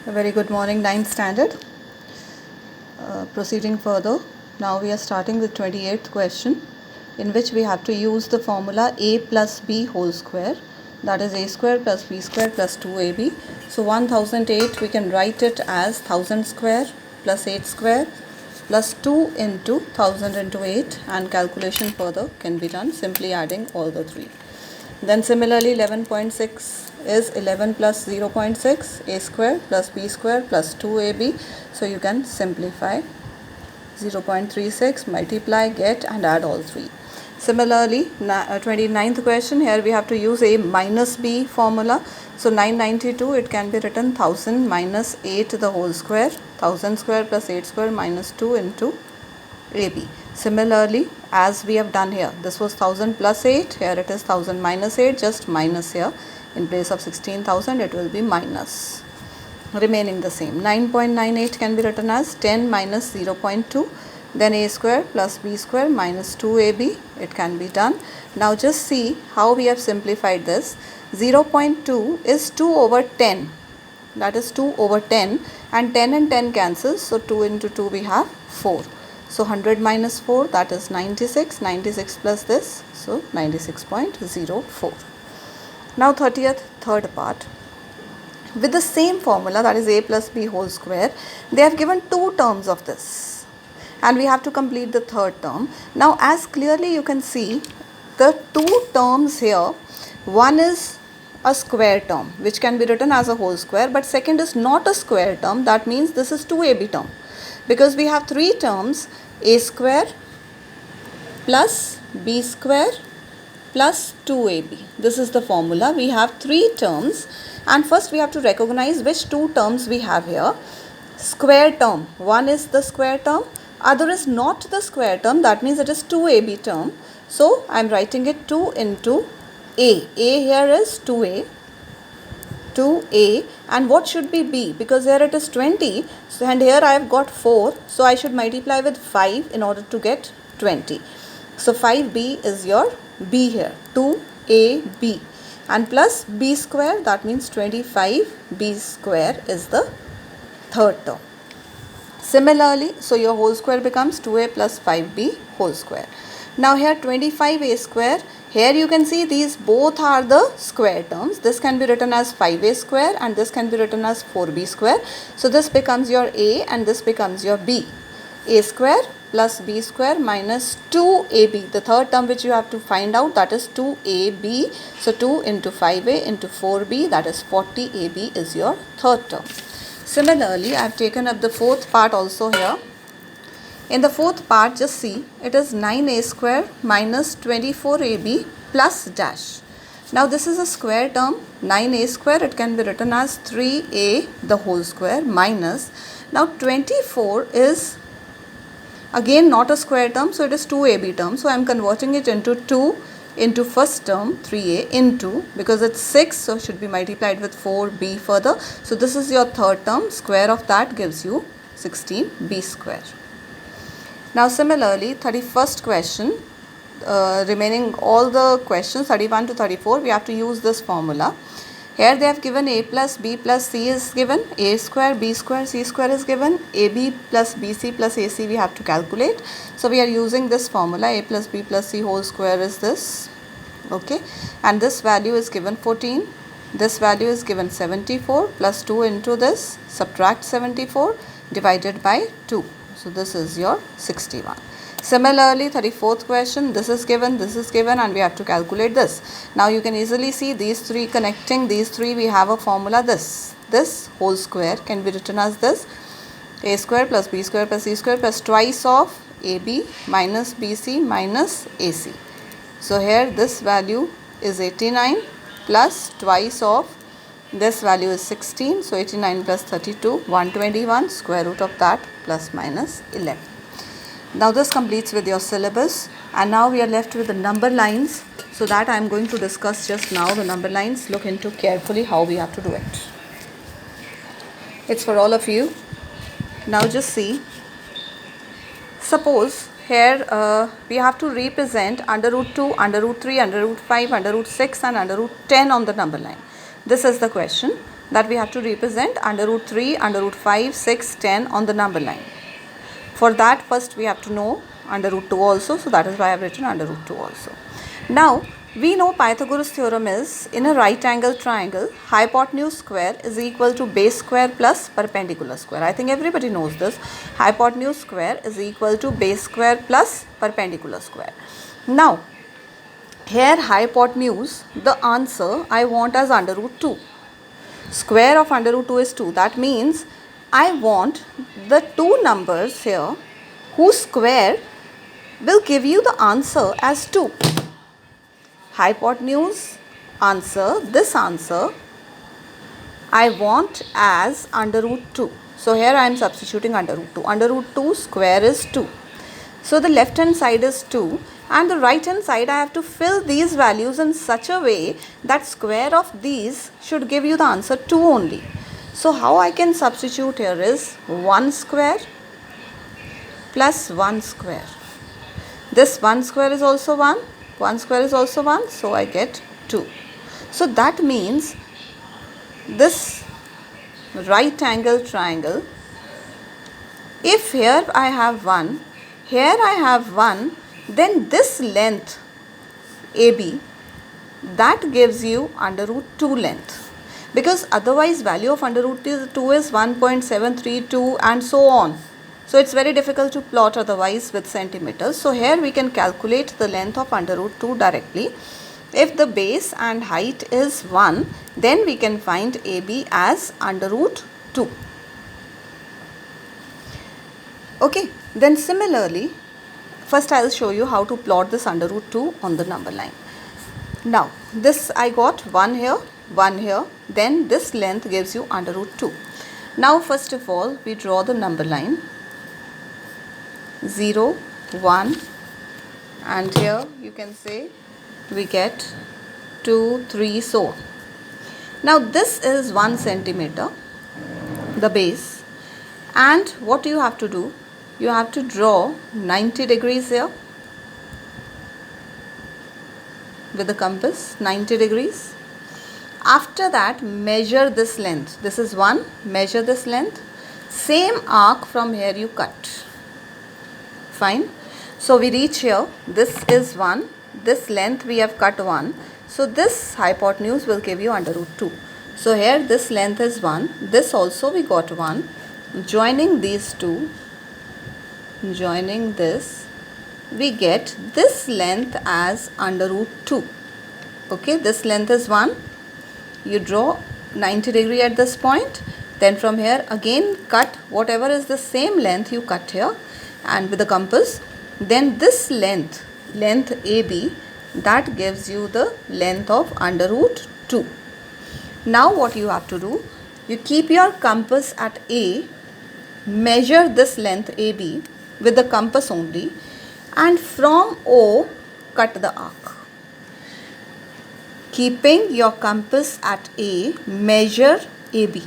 A very good morning, 9th standard. Proceeding further, now we are starting with 28th question, in which we have to use the formula a plus b whole square, that is a square plus b square plus 2ab. So 1008 we can write it as 1000 square plus 8 square plus 2 into 1000 into 8, and calculation further can be done simply adding all the three. Then similarly 11.6 is 11 plus 0.6, a square plus b square plus 2ab. So you can simplify 0.36, multiply, get and add all three. Similarly 29th question, here we have to use a minus b formula. So 992, it can be written 1000 minus 8 the whole square, 1000 square plus 8 square minus 2 into AB. Similarly, as we have done here, this was 1000 plus 8, here it is 1000 minus 8, just minus here. In place of 16,000, it will be minus, remaining the same. 9.98 can be written as 10 minus 0.2, then a square plus b square minus 2ab, it can be done. Now just see how we have simplified this. 0.2 is 2 over 10, that is 2 over 10, and 10 and 10 cancels, so 2 into 2 we have 4. So 100 minus 4, that is 96, 96 plus this, so 96.04. Now 30th, third part. With the same formula, that is a plus b whole square, they have given two terms of this and we have to complete the third term. Now as clearly you can see, the two terms here, one is a square term which can be written as a whole square, but second is not a square term, that means this is 2ab term, because we have three terms, a square plus b square plus 2ab. This is the formula. We have three terms, and first we have to recognize which two terms we have here. Square term, one is the square term, other is not the square term, that means it is 2ab term. So I am writing it 2 into a. A here is 2a. 2a, and what should be b, because here it is 20, so, and here I have got 4, so I should multiply with 5 in order to get 20. So 5b is your b here, 2ab, and plus b square, that means 25b square is the third term. Similarly, so your whole square becomes 2a plus 5b whole square. Now here 25a square, here you can see these both are the square terms. This can be written as 5a square and this can be written as 4b square. So this becomes your a and this becomes your b. A square plus b square minus 2ab. The third term which you have to find out, that is 2ab. So 2 into 5a into 4b, that is 40ab is your third term. Similarly, I have taken up the fourth part also here. In the fourth part, just see, it is 9a square minus 24ab plus dash. Now this is a square term, 9a square, it can be written as 3a the whole square minus. Now 24 is again not a square term, so it is 2ab term. So I am converting it into 2 into first term 3a into, because it's 6, so it should be multiplied with 4b further. So this is your third term, square of that gives you 16b square. Now similarly, 31st question, remaining all the questions 31 to 34, we have to use this formula. Here they have given a plus b plus c is given, a square, b square, c square is given, ab plus bc plus ac we have to calculate. So we are using this formula, a plus b plus c whole square is this, okay, and this value is given 14, this value is given 74, plus 2 into this, subtract 74 divided by 2. So this is your 61. Similarly, 34th question, this is given, and we have to calculate this. Now you can easily see these three, connecting these three, we have a formula, this whole square can be written as this, a square plus b square plus c square plus twice of ab minus bc minus ac. So here this value is 89 plus twice of this value is 16, so 89 plus 32, 121, square root of that plus minus 11. Now this completes with your syllabus, and now we are left with the number lines. So that I am going to discuss just now, the number lines. Look into carefully how we have to do it. It's for all of you. Now just see, suppose here we have to represent under root 2, under root 3, under root 5, under root 6 and under root 10 on the number line. This is the question. that we have to represent under root 3, under root 5, 6, 10 on the number line. For that, first we have to know under root 2 also. So that is why I have written under root 2 also. Now, we know Pythagoras theorem is in a right angle triangle, hypotenuse square is equal to base square plus perpendicular square. I think everybody knows this. Hypotenuse square is equal to base square plus perpendicular square. Now, here hypotenuse, the answer I want as under root 2. Square of under root 2 is 2. That means I want the two numbers here whose square will give you the answer as 2. Hypotenuse answer, this answer I want as under root 2. So here I am substituting under root 2. Under root 2 square is 2. So the left hand side is 2 and the right hand side I have to fill these values in such a way that square of these should give you the answer 2 only. So how I can substitute here is 1 square plus 1 square. This 1 square is also 1. 1 square is also 1, so I get 2. So that means this right angle triangle, if here I have 1, here I have 1, then this length AB, that gives you under root 2 length. Because otherwise value of under root 2 is 1.732 and so on. So it's very difficult to plot otherwise with centimeters. So here we can calculate the length of under root 2 directly. If the base and height is 1, then we can find AB as under root 2. Okay, then similarly, first I will show you how to plot this under root 2 on the number line. Now, this I got 1 here, 1 here, then this length gives you under root 2. Now, first of all, we draw the number line. 0, 1, and here you can say we get 2, 3, so on. Now this is 1 centimeter, the base, and what you have to do, you have to draw 90 degrees here with the compass, 90 degrees. After that, measure this length. This is 1, measure this length. Same arc from here you cut. Fine. So we reach here, this is 1, this length we have cut 1. So this hypotenuse will give you under root 2. So here this length is 1, this also we got 1. Joining these two, joining this, we get this length as under root 2. Okay, this length is 1. You draw 90 degree at this point. Then from here again cut whatever is the same length you cut here. And with the compass, then this length AB, that gives you the length of under root 2. Now what you have to do, you keep your compass at A, measure this length AB with the compass only, and from O cut the arc. Keeping your compass at A, measure AB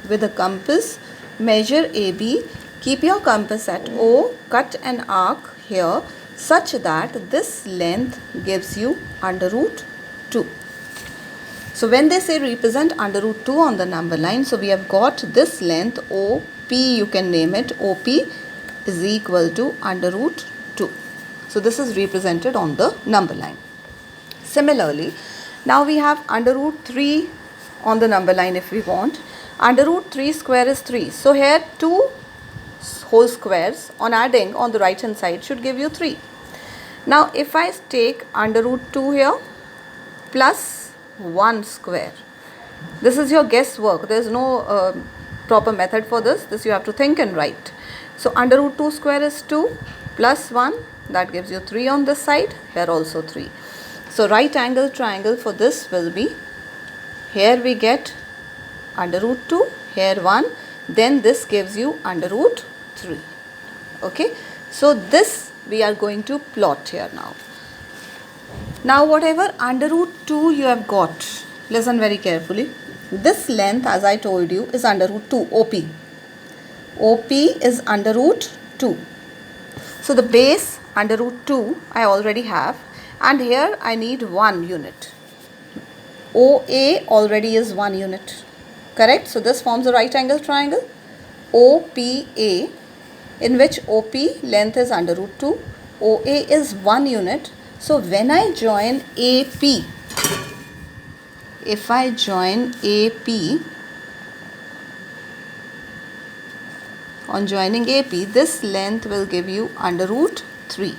with the compass, measure AB. Keep your compass at O, cut an arc here such that this length gives you under root 2. So when they say represent under root 2 on the number line, so we have got this length OP, you can name it, OP is equal to under root 2. So this is represented on the number line. Similarly, now we have under root 3 on the number line if we want. Under root 3 square is 3. So here 2 whole squares on adding on the right hand side should give you 3. Now if I take under root 2 here plus 1 square, this is your guesswork. There is no proper method for this. This you have to think and write. So under root 2 square is 2 plus 1, that gives you 3 on this side, here also 3. So right angle triangle for this will be, here we get under root 2, here 1, then this gives you under root 3. Okay, so this we are going to plot here now. Now whatever under root 2 you have got, listen very carefully. This length, as I told you, is under root 2, OP. OP is under root 2. So the base under root 2 I already have, and here I need 1 unit. OA already is 1 unit. Correct? So this forms a right angle triangle OPA, in which OP length is under root 2, OA is 1 unit. So when I join AP, if I join AP, on joining AP, this length will give you under root 3,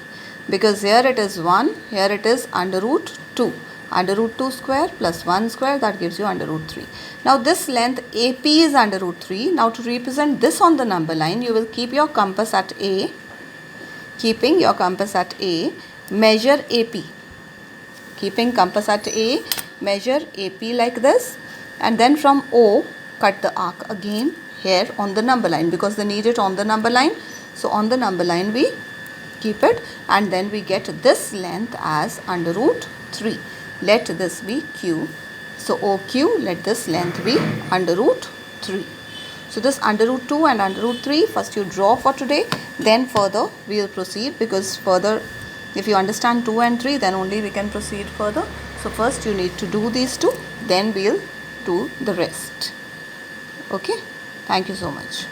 because here it is 1, here it is under root 2. Under root 2 square plus 1 square, that gives you under root 3. Now this length AP is under root 3. Now to represent this on the number line, you will keep your compass at A. Keeping your compass at A, measure AP. Keeping compass at A, measure AP like this, and then from O, cut the arc again here on the number line, because they need it on the number line. So on the number line we keep it, and then we get this length as under root 3. Let this be Q. So OQ, let this length be under root 3. So this under root 2 and under root 3, first you draw for today, then further we will proceed, because further if you understand 2 and 3, then only we can proceed further. So first you need to do these two, then we'll do the rest. Okay, thank you so much.